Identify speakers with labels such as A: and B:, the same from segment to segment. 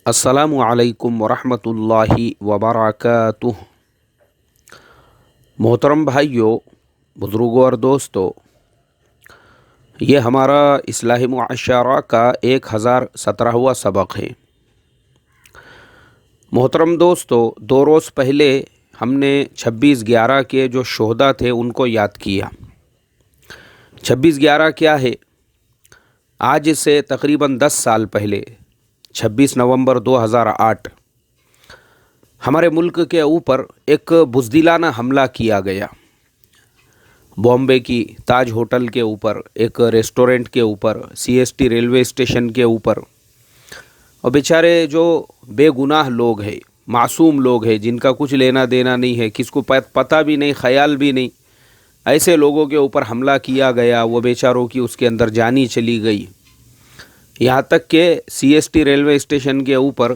A: अस्सलामु अलैकुम वरहमतुल्लाहि वबरकातुह। मोहतरम भाइयों, बुज़ुर्गों और दोस्तों, ये हमारा इस्लाही मुआशरा का 1017वां सबक है। मोहतरम दोस्तों, 2 रोज़ पहले हमने 26/11 के जो शोहदा थे उनको याद किया। 26/11 क्या है? आज से तकरीबन 10 साल पहले 26 नवंबर 2008 हमारे मुल्क के ऊपर एक बुज़दिलाना हमला किया गया। बॉम्बे की ताज होटल के ऊपर, एक रेस्टोरेंट के ऊपर, CST रेलवे स्टेशन के ऊपर। और बेचारे जो बेगुनाह लोग हैं, मासूम लोग हैं, जिनका कुछ लेना देना नहीं है, किसको पता भी नहीं, ख्याल भी नहीं, ऐसे लोगों के ऊपर हमला किया गया। वो बेचारों की उसके अंदर जानी चली गई। यहाँ तक कि CST रेलवे स्टेशन के ऊपर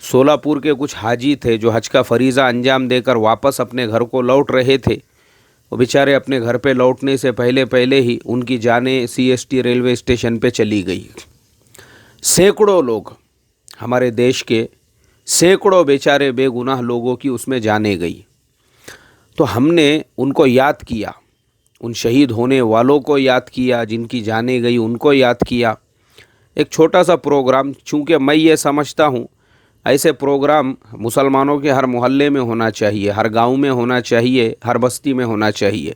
A: सोलापुर के कुछ हाजी थे जो हज का फरीज़ा अंजाम देकर वापस अपने घर को लौट रहे थे। वो बेचारे अपने घर पे लौटने से पहले ही उनकी जानें CST रेलवे स्टेशन पे चली गई। सैकड़ों लोग, हमारे देश के सैकड़ों बेचारे बेगुनाह लोगों की उसमें जाने गई। तो हमने उनको याद किया, उन शहीद होने वालों को याद किया, जिनकी जाने गई उनको याद किया। एक छोटा सा प्रोग्राम, चूँकि मैं ये समझता हूँ ऐसे प्रोग्राम मुसलमानों के हर मोहल्ले में होना चाहिए, हर गांव में होना चाहिए, हर बस्ती में होना चाहिए।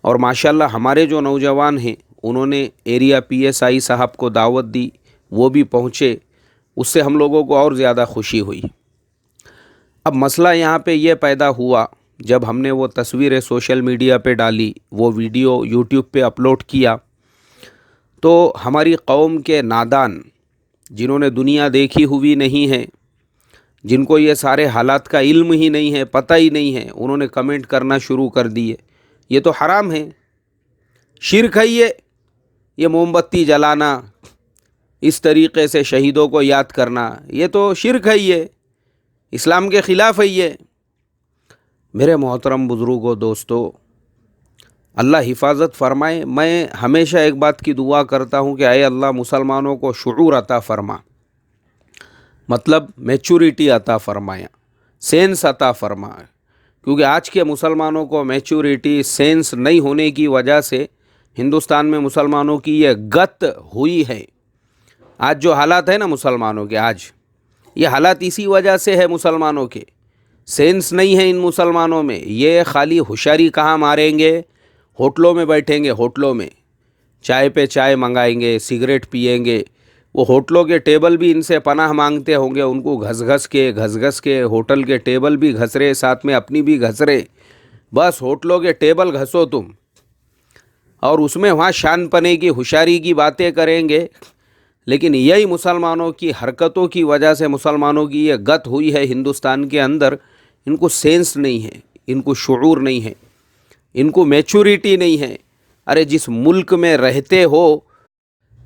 A: और माशाल्लाह हमारे जो नौजवान हैं उन्होंने एरिया PSI साहब को दावत दी, वो भी पहुँचे। उससे हम लोगों को और ज़्यादा खुशी हुई। अब मसला यहाँ पे ये पैदा हुआ, जब हमने वो तस्वीरें सोशल मीडिया पे डाली, वो वीडियो YouTube पे अपलोड किया, तो हमारी कौम के नादान, जिन्होंने दुनिया देखी हुई नहीं है, जिनको ये सारे हालात का इल्म ही नहीं है, पता ही नहीं है, उन्होंने कमेंट करना शुरू कर दिए, ये तो हराम है, शिर्क है, ये मोमबत्ती जलाना, इस तरीक़े से शहीदों को याद करना, ये तो शिर्क है, ये इस्लाम के ख़िलाफ़ है। ये मेरे मोहतरम बुज़ुर्गों, दोस्तों, अल्लाह हिफाजत फ़रमाए। मैं हमेशा एक बात की दुआ करता हूँ कि ऐ अल्लाह मुसलमानों को शुऊर अता फ़रमा, मतलब मैच्योरिटी अता फ़रमाया, सेंस अता फ़रमाए। क्योंकि आज के मुसलमानों को मैच्योरिटी, सेंस नहीं होने की वजह से हिंदुस्तान में मुसलमानों की ये गत हुई है। आज जो हालात है ना मुसलमानों के, आज ये हालात इसी वजह से है। मुसलमानों के सेंस नहीं है इन मुसलमानों में। ये खाली होशियारी कहाँ मारेंगे, होटलों में बैठेंगे, होटलों में चाय पे चाय मंगाएंगे, सिगरेट पिएंगे। वो होटलों के टेबल भी इनसे पनाह मांगते होंगे, उनको घस घस के होटल के टेबल भी घस रहे, साथ में अपनी भी घस रहे। बस होटलों के टेबल घसो तुम, और उसमें वहाँ शानपने की, होशियारी की बातें करेंगे। लेकिन यही मुसलमानों की हरकतों की वजह से मुसलमानों की ये गत हुई है हिंदुस्तान के अंदर। इनको सेंस नहीं है, इनको शुऊर नहीं है, इनको मैच्योरिटी नहीं है। अरे जिस मुल्क में रहते हो,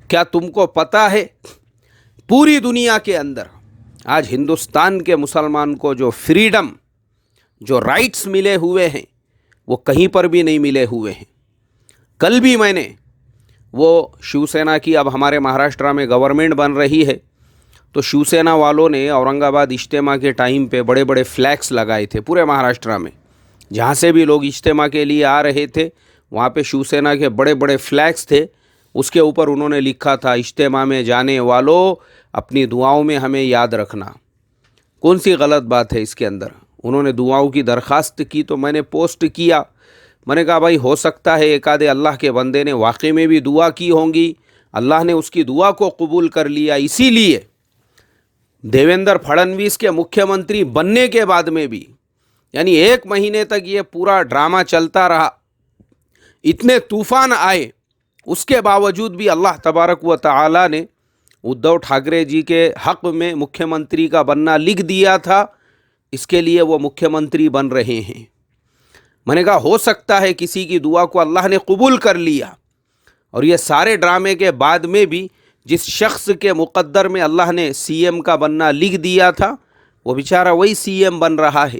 A: क्या तुमको पता है पूरी दुनिया के अंदर आज हिंदुस्तान के मुसलमान को जो फ्रीडम, जो राइट्स मिले हुए हैं, वो कहीं पर भी नहीं मिले हुए हैं। कल भी मैंने वो शिवसेना की, अब हमारे महाराष्ट्र में गवर्नमेंट बन रही है, तो शिवसेना वालों ने औरंगाबाद इज्तिमा के टाइम पे बड़े बड़े फ्लैग्स लगाए थे पूरे महाराष्ट्र में। जहाँ से भी लोग इज्तिमा के लिए आ रहे थे, वहाँ पे शिवसेना के बड़े बड़े फ्लैग्स थे। उसके ऊपर उन्होंने लिखा था, इज्तिमा में जाने वालों अपनी दुआओं में हमें याद रखना। कौन सी गलत बात है इसके अंदर? उन्होंने दुआओं की दरख्वास्त की, तो मैंने पोस्ट किया। मैंने कहा भाई, हो सकता है एक आधे अल्लाह के बंदे ने वाकई में भी दुआ की होंगी, अल्लाह ने उसकी दुआ को कबूल कर लिया। इसीलिए देवेंद्र फडणवीस के मुख्यमंत्री बनने के बाद में भी, यानी 1 महीने तक ये पूरा ड्रामा चलता रहा, इतने तूफ़ान आए, उसके बावजूद भी अल्लाह तबारक व तआला ने उद्धव ठाकरे जी के हक़ में मुख्यमंत्री का बनना लिख दिया था। इसके लिए वो मुख्यमंत्री बन रहे हैं। मैंने कहा हो सकता है किसी की दुआ को अल्लाह ने कबूल कर लिया। और ये सारे ड्रामे के बाद में भी जिस शख्स के मुक़द्दर में अल्लाह ने CM का बनना लिख दिया था, वो बेचारा वही CM बन रहा है।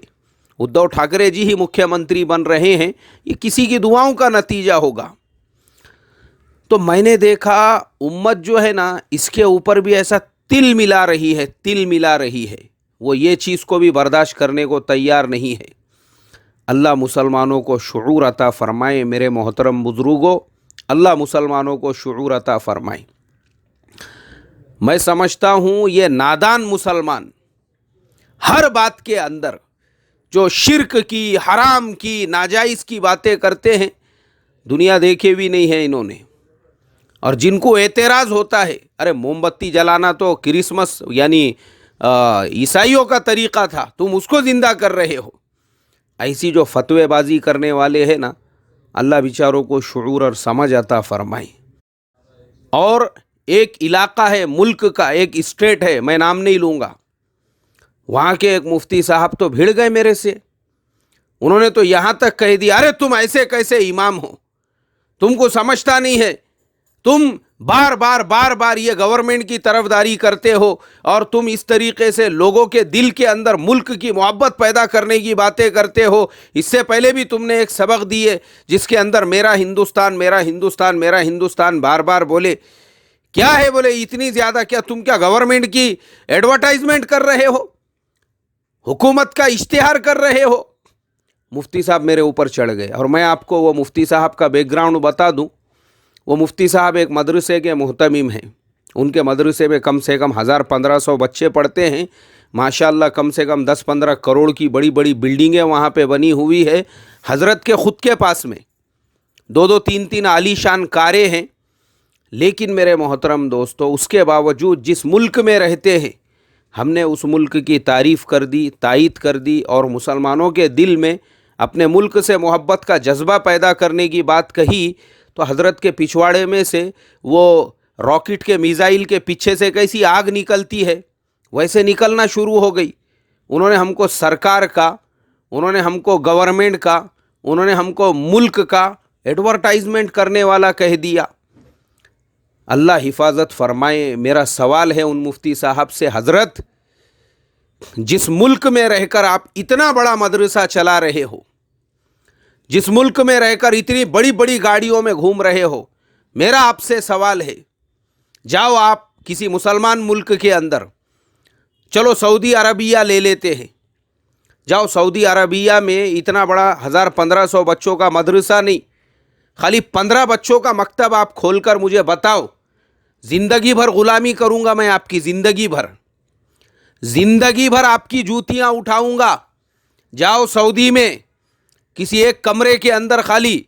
A: उद्धव ठाकरे जी ही मुख्यमंत्री बन रहे हैं। ये किसी की दुआओं का नतीजा होगा। तो मैंने देखा उम्मत जो है ना, इसके ऊपर भी ऐसा तिल मिला रही है, तिल मिला रही है, वो ये चीज़ को भी बर्दाश्त करने को तैयार नहीं है। अल्लाह मुसलमानों को शुऊर अता फ़रमाए। मेरे मोहतरम बुज़ुर्गों, अल्लाह मुसलमानों को शुऊर अता फ़रमाए। मैं समझता हूँ ये नादान मुसलमान हर बात के अंदर जो शिर्क की, हराम की, नाजायज़ की बातें करते हैं, दुनिया देखे भी नहीं है इन्होंने। और जिनको एतराज़ होता है, अरे मोमबत्ती जलाना तो क्रिसमस यानी ईसाइयों का तरीक़ा था, तुम उसको ज़िंदा कर रहे हो, ऐसी जो फतवेबाजी करने वाले हैं ना, अल्लाह बेचारों को शुऊर और समझ अता फ़रमाए। और एक इलाका है, मुल्क का एक स्टेट है, मैं नाम नहीं लूँगा, वहाँ के एक मुफ्ती साहब तो भिड़ गए मेरे से। उन्होंने तो यहाँ तक कह दिया, अरे तुम ऐसे कैसे इमाम हो, तुमको समझता नहीं है, तुम बार बार ये गवर्नमेंट की तरफदारी करते हो और तुम इस तरीके से लोगों के दिल के अंदर मुल्क की मोहब्बत पैदा करने की बातें करते हो। इससे पहले भी तुमने एक सबक दिए जिसके अंदर मेरा हिंदुस्तान, मेरा हिंदुस्तान, मेरा हिंदुस्तान बार बार बोले। क्या है बोले इतनी ज़्यादा, क्या तुम क्या गवर्नमेंट की एडवर्टाइजमेंट कर रहे हो, हुकूमत का इश्तिहार कर रहे हो? मुफ्ती साहब मेरे ऊपर चढ़ गए। और मैं आपको वो मुफ्ती साहब का बैकग्राउंड बता दूं। वो मुफ्ती साहब एक मदरसे के मुहतमिम हैं। उनके मदरसे में कम से कम 1000-1500 बच्चे पढ़ते हैं। माशाअल्लाह कम से कम 10-15 करोड़ की बड़ी बड़ी बिल्डिंगें वहाँ पे बनी हुई है। हज़रत के ख़ुद के पास में 2-2, 3-3 आलीशान कारें हैं। लेकिन मेरे मोहतरम दोस्तों, उसके बावजूद जिस मुल्क में रहते हैं, हमने उस मुल्क की तारीफ़ कर दी, तायीद कर दी और मुसलमानों के दिल में अपने मुल्क से मोहब्बत का जज्बा पैदा करने की बात कही, तो हज़रत के पिछवाड़े में से वो रॉकेट के मिसाइल के पीछे से कैसी आग निकलती है, वैसे निकलना शुरू हो गई। उन्होंने हमको सरकार का, उन्होंने हमको गवर्नमेंट का, उन्होंने हमको मुल्क का एडवर्टाइजमेंट करने वाला कह दिया। अल्लाह हिफाजत फरमाए। मेरा सवाल है उन मुफ्ती साहब से, हज़रत जिस मुल्क में रहकर आप इतना बड़ा मदरसा चला रहे हो, जिस मुल्क में रहकर इतनी बड़ी बड़ी गाड़ियों में घूम रहे हो, मेरा आपसे सवाल है, जाओ आप किसी मुसलमान मुल्क के अंदर, चलो सऊदी अरबिया ले लेते हैं, जाओ सऊदी अरबिया में इतना बड़ा 1000-1500 बच्चों का मदरसा नहीं, खाली 15 बच्चों का मकतब आप खोलकर मुझे बताओ, ज़िंदगी भर ग़ुलामी करूँगा मैं आपकी, ज़िंदगी भर आपकी जूतियाँ उठाऊँगा। जाओ सऊदी में किसी एक कमरे के अंदर खाली,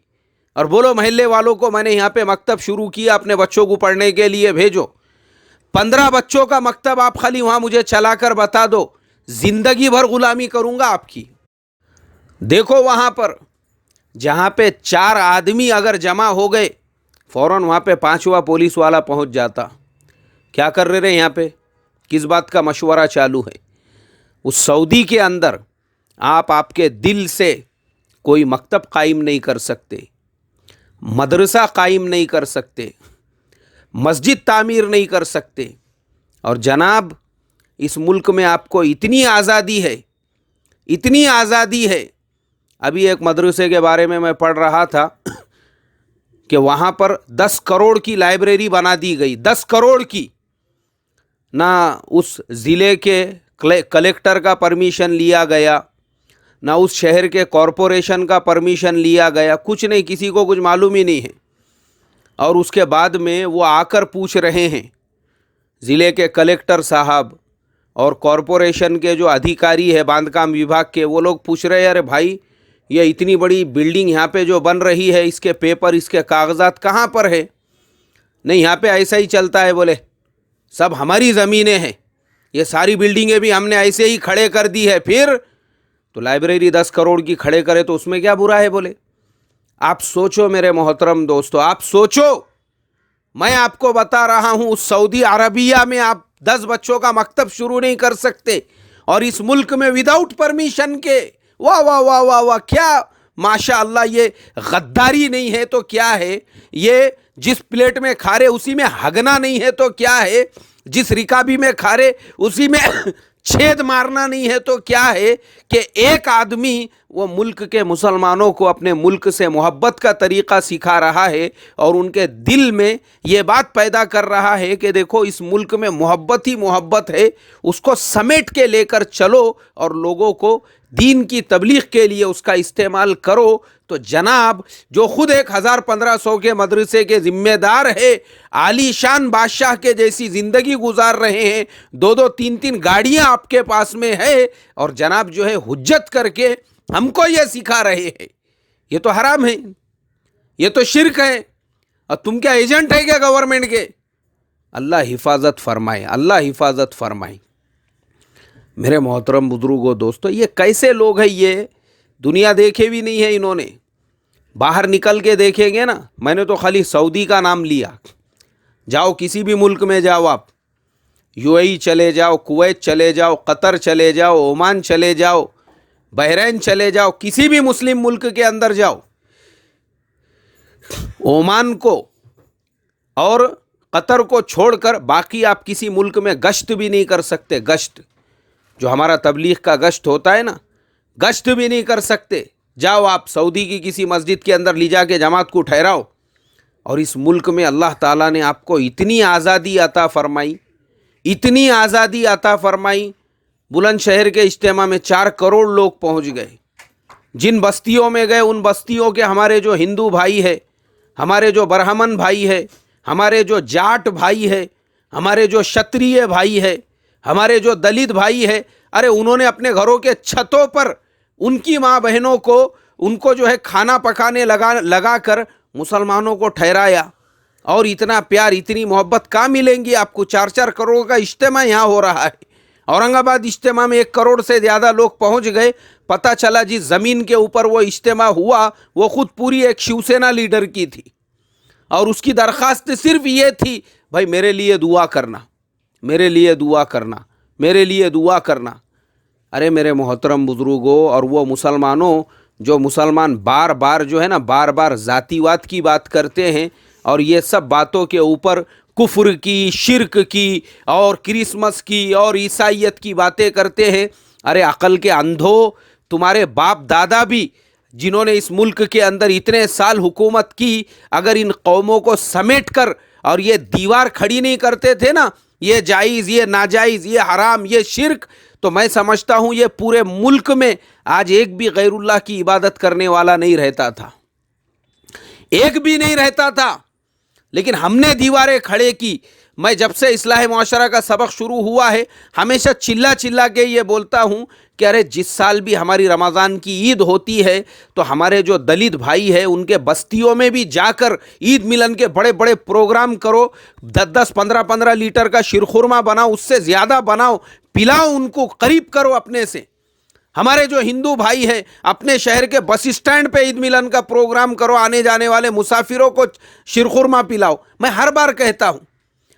A: और बोलो महल्ले वालों को मैंने यहाँ पे मकतब शुरू किया, अपने बच्चों को पढ़ने के लिए भेजो। 15 बच्चों का मकतब आप खाली वहाँ मुझे चलाकर बता दो, ज़िंदगी भर ग़ुलामी करूँगा आपकी। देखो वहाँ पर जहाँ पे 4 आदमी अगर जमा हो गए, फ़ौरन वहाँ पे 5वां पुलिस वाला पहुँच जाता। क्या कर रहे हैं यहाँ पे, किस बात का मशवरा चालू है? उस सऊदी के अंदर आप आपके दिल से कोई मकतब कायम नहीं कर सकते, मदरसा कायम नहीं कर सकते, मस्जिद तामीर नहीं कर सकते। और जनाब इस मुल्क में आपको इतनी आज़ादी है, इतनी आज़ादी है। अभी एक मदरसे के बारे में मैं पढ़ रहा था कि वहाँ पर 10 करोड़ की लाइब्रेरी बना दी गई, 10 करोड़ की। ना उस ज़िले के कलेक्टर का परमिशन लिया गया, ना उस शहर के कॉरपोरेशन का परमिशन लिया गया, कुछ नहीं, किसी को कुछ मालूम ही नहीं है। और उसके बाद में वो आकर पूछ रहे हैं, ज़िले के कलेक्टर साहब और कॉरपोरेशन के जो अधिकारी है बांधकाम विभाग के, वो लोग पूछ रहे हैं, अरे भाई ये इतनी बड़ी बिल्डिंग यहाँ पे जो बन रही है, इसके पेपर, इसके कागजात कहाँ पर है? नहीं, यहाँ पे ऐसा ही चलता है, बोले सब हमारी ज़मीनें हैं, ये सारी बिल्डिंगें भी हमने ऐसे ही खड़े कर दी है। फिर तो लाइब्रेरी 10 करोड़ की खड़े करे तो उसमें क्या बुरा है? बोले आप सोचो मेरे मोहतरम दोस्तों, आप सोचो। मैं आपको बता रहा हूँ, उस सऊदी अरबिया में आप 10 बच्चों का मकतब शुरू नहीं कर सकते, और इस मुल्क में विदाउट परमिशन के। वाह वाह वाह वाह वाह, क्या माशाअल्लाह, ये गद्दारी नहीं है तो क्या है? ये जिस प्लेट में खा रहे उसी में हगना नहीं है तो क्या है? जिस रिकाबी में खा रहे उसी में छेद मारना नहीं है तो क्या है? कि एक आदमी وہ ملک کے مسلمانوں کو اپنے ملک سے محبت کا طریقہ سکھا رہا ہے اور ان کے دل میں یہ بات پیدا کر رہا ہے کہ دیکھو اس ملک میں محبت ہی محبت ہے، اس کو سمیٹ کے لے کر چلو اور لوگوں کو دین کی تبلیغ کے لیے اس کا استعمال کرو۔ تو جناب جو خود 1500 کے مدرسے کے ذمہ دار ہے، عالی شان بادشاہ کے جیسی زندگی گزار رہے ہیں، 2 3 گاڑیاں آپ کے پاس میں ہے، اور جناب جو ہے حجت کر کے ہم کو یہ سکھا رہے ہیں، یہ تو حرام ہے، یہ تو شرک ہے، اور تم کیا ایجنٹ ہے کیا گورنمنٹ کے؟ اللہ حفاظت فرمائے، اللہ حفاظت فرمائے۔ میرے محترم بزرگوں دوستو، یہ کیسے لوگ ہیں؟ یہ دنیا دیکھے بھی نہیں ہے انہوں نے، باہر نکل کے دیکھیں گے نا۔ میں نے تو خالی سعودی کا نام لیا، جاؤ کسی بھی ملک میں جاؤ، آپ یو اے ای چلے جاؤ، کویت چلے جاؤ، قطر چلے جاؤ، عمان چلے جاؤ، بحرین چلے جاؤ، کسی بھی مسلم ملک کے اندر جاؤ، عمان کو اور قطر کو چھوڑ کر باقی آپ کسی ملک میں گشت بھی نہیں کر سکتے۔ گشت جو ہمارا تبلیغ کا گشت ہوتا ہے نا، گشت بھی نہیں کر سکتے۔ جاؤ آپ سعودی کی کسی مسجد کے اندر لے جا کے جماعت کو ٹھہراؤ۔ اور اس ملک میں اللہ تعالیٰ نے آپ کو اتنی آزادی عطا فرمائی، اتنی آزادی عطا فرمائی، بلند شہر کے اجتماع میں 4 کروڑ لوگ پہنچ گئے۔ جن بستیوں میں گئے ان بستیوں کے ہمارے جو ہندو بھائی ہے، ہمارے جو برہمن بھائی ہے، ہمارے جو جاٹ بھائی ہے، ہمارے جو شتریہ بھائی ہے، ہمارے جو دلت بھائی ہے، ارے انہوں نے اپنے گھروں کے چھتوں پر ان کی ماں بہنوں کو ان کو جو ہے کھانا پکانے لگا کر مسلمانوں کو ٹھہرایا۔ اور اتنا پیار اتنی محبت کہاں ملیں گی آپ کو؟ 4 کروڑ کا اجتماع یہاں ہو رہا ہے۔ اورنگ آباد اجتماع میں 1 کروڑ سے زیادہ لوگ پہنچ گئے۔ پتہ چلا جس زمین کے اوپر وہ اجتماع ہوا وہ خود پوری ایک شیو سینا لیڈر کی تھی، اور اس کی درخواست صرف یہ تھی، بھائی میرے لیے دعا کرنا، میرے لیے دعا کرنا، میرے لیے دعا کرنا۔ ارے میرے محترم بزرگوں اور وہ مسلمانوں، جو مسلمان بار بار جو ہے نا بار بار ذاتی وات کی بات کرتے ہیں، اور یہ سب باتوں کے اوپر کفر کی، شرک کی اور کرسمس کی اور عیسائیت کی باتیں کرتے ہیں۔ ارے عقل کے اندھو، تمہارے باپ دادا بھی جنہوں نے اس ملک کے اندر اتنے سال حکومت کی، اگر ان قوموں کو سمیٹ کر اور یہ دیوار کھڑی نہیں کرتے تھے نا، یہ جائز، یہ ناجائز، یہ حرام، یہ شرک، تو میں سمجھتا ہوں یہ پورے ملک میں آج ایک بھی غیر اللہ کی عبادت کرنے والا نہیں رہتا تھا، ایک بھی نہیں رہتا تھا۔ لیکن ہم نے دیواریں کھڑے کی۔ میں جب سے اصلاح معاشرہ کا سبق شروع ہوا ہے ہمیشہ چلا کے یہ بولتا ہوں کہ ارے جس سال بھی ہماری رمضان کی عید ہوتی ہے تو ہمارے جو دلت بھائی ہیں ان کے بستیوں میں بھی جا کر عید ملن کے بڑے بڑے پروگرام کرو، 10 15 لیٹر کا شیرخرما بناؤ، اس سے زیادہ بناؤ، پلاؤ، ان کو قریب کرو اپنے سے۔ ہمارے جو ہندو بھائی ہیں اپنے شہر کے بس اسٹینڈ پہ عید ملن کا پروگرام کرو، آنے جانے والے مسافروں کو شیرخرما پلاؤ۔ میں ہر بار کہتا ہوں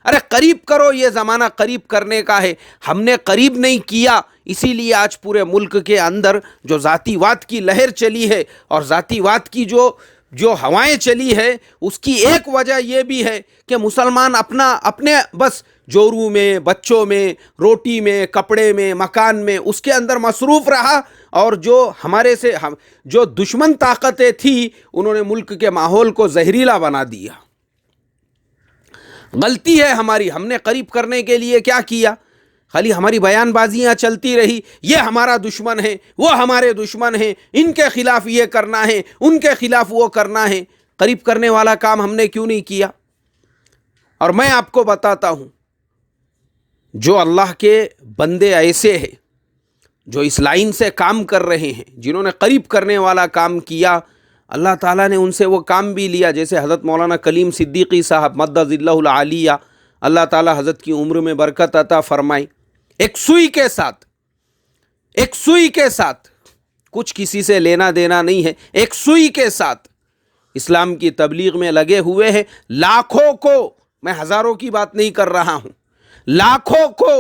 A: ارے قریب کرو، یہ زمانہ قریب کرنے کا ہے۔ ہم نے قریب نہیں کیا، اسی لیے آج پورے ملک کے اندر جو ذاتی وات کی لہر چلی ہے اور ذاتی وات کی جو ہوائیں چلی ہے، اس کی ایک وجہ یہ بھی ہے کہ مسلمان اپنے بس جورو میں، بچوں میں، روٹی میں، کپڑے میں، مکان میں، اس کے اندر مصروف رہا، اور جو ہمارے سے جو دشمن طاقتیں تھی انہوں نے ملک کے ماحول کو زہریلا بنا دیا۔ غلطی ہے ہماری، ہم نے قریب کرنے کے لیے کیا کیا؟ خالی ہماری بیان بازیاں چلتی رہی، یہ ہمارا دشمن ہے، وہ ہمارے دشمن ہیں، ان کے خلاف یہ کرنا ہے، ان کے خلاف وہ کرنا ہے۔ قریب کرنے والا کام ہم نے کیوں نہیں کیا؟ اور میں آپ کو بتاتا ہوں، جو اللہ کے بندے ایسے ہیں جو اس لائن سے کام کر رہے ہیں، جنہوں نے قریب کرنے والا کام کیا، اللہ تعالیٰ نے ان سے وہ کام بھی لیا۔ جیسے حضرت مولانا کلیم صدیقی صاحب مدد اللہ العالیہ، اللہ تعالیٰ حضرت کی عمر میں برکت عطا فرمائی، ایک سوئی کے ساتھ کچھ کسی سے لینا دینا نہیں ہے، ایک سوئی کے ساتھ اسلام کی تبلیغ میں لگے ہوئے ہیں۔ لاکھوں کو، میں ہزاروں کی بات نہیں کر رہا ہوں، لاکھوں کو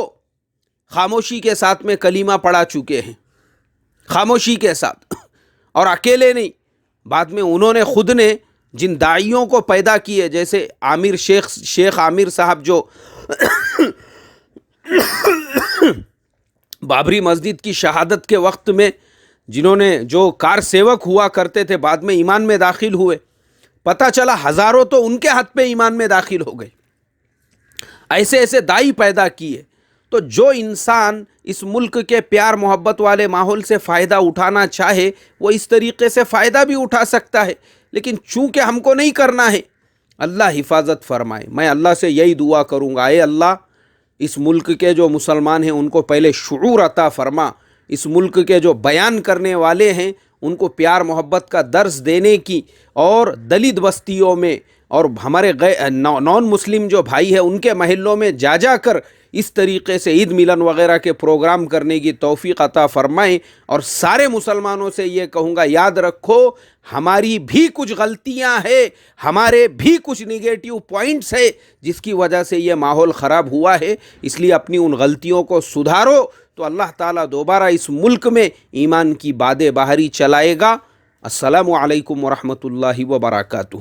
A: خاموشی کے ساتھ میں کلمہ پڑھا چکے ہیں، خاموشی کے ساتھ، اور اکیلے نہیں، بعد میں انہوں نے خود نے جن داعیوں کو پیدا کیے، جیسے شیخ عامر صاحب جو بابری مسجد کی شہادت کے وقت میں جنہوں نے جو کار سیوک ہوا کرتے تھے بعد میں ایمان میں داخل ہوئے، پتہ چلا ہزاروں تو ان کے ہاتھ پہ ایمان میں داخل ہو گئے، ایسے ایسے دائی پیدا کیے۔ تو جو انسان اس ملک کے پیار محبت والے ماحول سے فائدہ اٹھانا چاہے وہ اس طریقے سے فائدہ بھی اٹھا سکتا ہے، لیکن چونکہ ہم کو نہیں کرنا ہے، اللہ حفاظت فرمائے۔ میں اللہ سے یہی دعا کروں گا، اے اللہ اس ملک کے جو مسلمان ہیں ان کو پہلے شعور عطا فرما، اس ملک کے جو بیان کرنے والے ہیں ان کو پیار محبت کا درس دینے کی، اور دلت بستیوں میں اور ہمارے نان مسلم جو بھائی ہیں ان کے محلوں میں جا کر اس طریقے سے عید ملن وغیرہ کے پروگرام کرنے کی توفیق عطا فرمائیں۔ اور سارے مسلمانوں سے یہ کہوں گا، یاد رکھو ہماری بھی کچھ غلطیاں ہیں، ہمارے بھی کچھ نگیٹو پوائنٹس ہے جس کی وجہ سے یہ ماحول خراب ہوا ہے، اس لیے اپنی ان غلطیوں کو سدھارو تو اللہ تعالیٰ دوبارہ اس ملک میں ایمان کی بادیں بہاری چلائے گا۔ السلام علیکم ورحمۃ اللہ وبرکاتہ۔